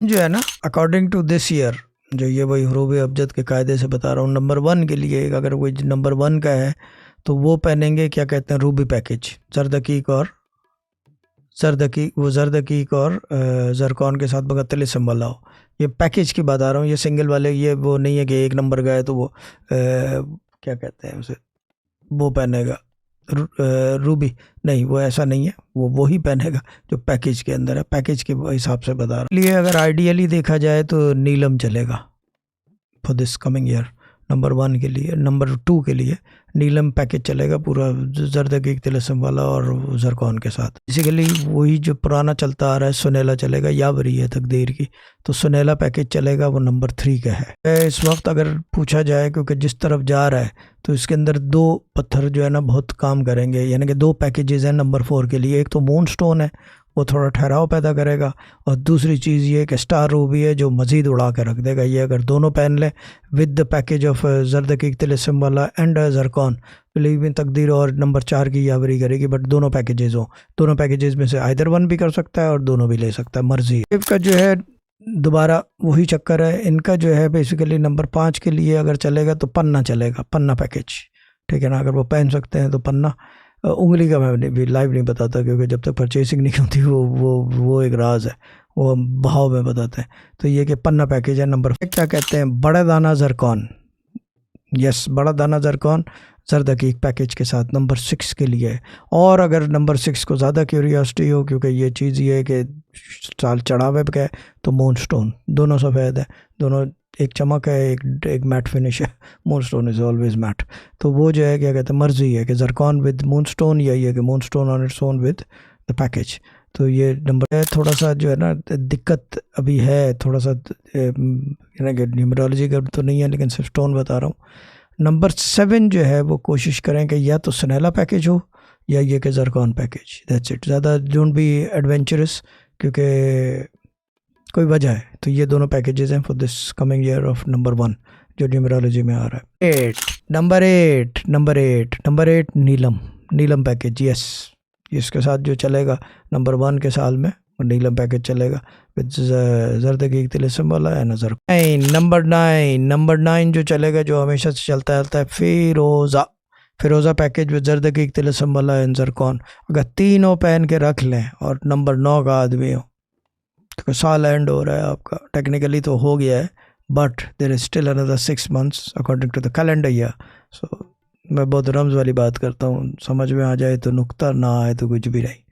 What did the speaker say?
जो है ना अकॉर्डिंग टू दिस ईयर, जो ये वही हरूफ अबजद के कायदे से बता रहा हूँ, नंबर 1 के लिए अगर कोई नंबर 1 का है तो वो पहनेंगे क्या कहते हैं रूबी पैकेज, जरदकीक और जरकॉन के साथ बगैर तिलिस्म वाला हो। ये पैकेज की बात आ रहा हूँ, ये सिंगल वाले ये वो नहीं है कि एक नंबर का है तो वो क्या कहते हैं उसे वो पहनेगा रूबी, नहीं वो ऐसा नहीं है, वो ही पहनेगा जो पैकेज के अंदर है, पैकेज के हिसाब से बता रहा हूँ। इसलिए अगर आइडियली देखा जाए तो नीलम चलेगा for this coming year, number 1 के लिए। नंबर 2 के लिए नीलम पैकेज चलेगा पूरा, जरदगी तिलस्म वाला और जरकॉन के साथ। बेसिकली वही जो पुराना चलता आ रहा है, सुनहला चलेगा या बरी है तकदीर की, तो सुनहला पैकेज चलेगा, वो नंबर 3 का है इस वक्त अगर पूछा जाए, क्योंकि जिस तरफ जा रहा है तो इसके अंदर 2 पत्थर जो है ना बहुत काम करेंगे, यानी कि 2 पैकेजेस हैं नंबर 4 के लिए। एक तो मून स्टोन है, वो थोड़ा ठहराव पैदा करेगा, और दूसरी चीज़ ये कि स्टार रूबी है जो मज़ीद उड़ा के रख देगा। ये अगर दोनों पहन लें विद द पैकेज ऑफ जरदकीक तिलिस्म वाला एंड जरकॉन, बिलीव इन तकदीर और नंबर 4 की यावरी करेगी। बट दोनों पैकेजेस हो, दोनों पैकेजेस में से आइदर 1 भी कर सकता है और दोनों भी ले सकता है, मर्जी का जो है। दोबारा वही चक्कर है इनका जो है, बेसिकली नंबर 5 के लिए अगर चलेगा तो पन्ना चलेगा, पन्ना पैकेज, ठीक है ना। अगर वो पहन सकते हैं तो पन्ना, उंगली का मैं भी लाइव नहीं बताता क्योंकि जब तक परचेसिंग नहीं होती वो एक राज है, वो भाव में बताते हैं। तो ये कि पन्ना पैकेज है। नंबर क्या कहते हैं, बड़ा दाना जरकॉन, यस बड़ा दाना जरकॉन जरदकीक पैकेज के साथ नंबर 6 के लिए। और अगर नंबर 6 को ज़्यादा क्यूरियोसिटी हो, क्योंकि ये चीज़ ये है कि साल चढ़ावे पे है, तो मून स्टोन, दोनों सफ़ेद है, दोनों एक चमक है, एक मैट फिनिश है। Moonstone is always matte. तो वो जो है क्या कहते हैं, मर्जी है कि जरकॉन विद मून स्टोन, या ये कि moon stone on its own with the package. तो ये नंबर है। थोड़ा सा जो है ना दिक्कत अभी है, थोड़ा सा यानी कि न्यूमरोलॉजी का तो नहीं है, लेकिन सिर्फ स्टोन बता रहा हूँ। नंबर 7 जो है वो कोशिश करें कि या तो सनेला पैकेज हो या ये कि जरकॉन पैकेज, दैट्स इट। ज़्यादा डोंट बी एडवेंचरस, क्योंकि कोई वजह है। तो ये दोनों पैकेजेस हैं for this coming year of number 1 जो न्यूमरोलॉजी में आ रहा है। नंबर 8 नीलम पैकेज, यस इसके साथ जो चलेगा नंबर 1 के साल में वो नीलम पैकेज चलेगा विद जरदगी तिलिस्म वाला है नजर। नंबर 9 जो चलेगा, जो हमेशा से चलता है फिरोज़ा पैकेज विद जरदगी तिलिस्म वाला है जरकॉन। अगर तीनों पहन के रख लें और नंबर 9 का आदमी हो तो साल एंड हो रहा है आपका, टेक्निकली तो हो गया है, but there is still another 6 months according to the calendar year. So मैं बहुत रम्ज़ वाली बात करता हूँ, समझ में आ जाए तो नुक्ता, ना आए तो कुछ भी नहीं।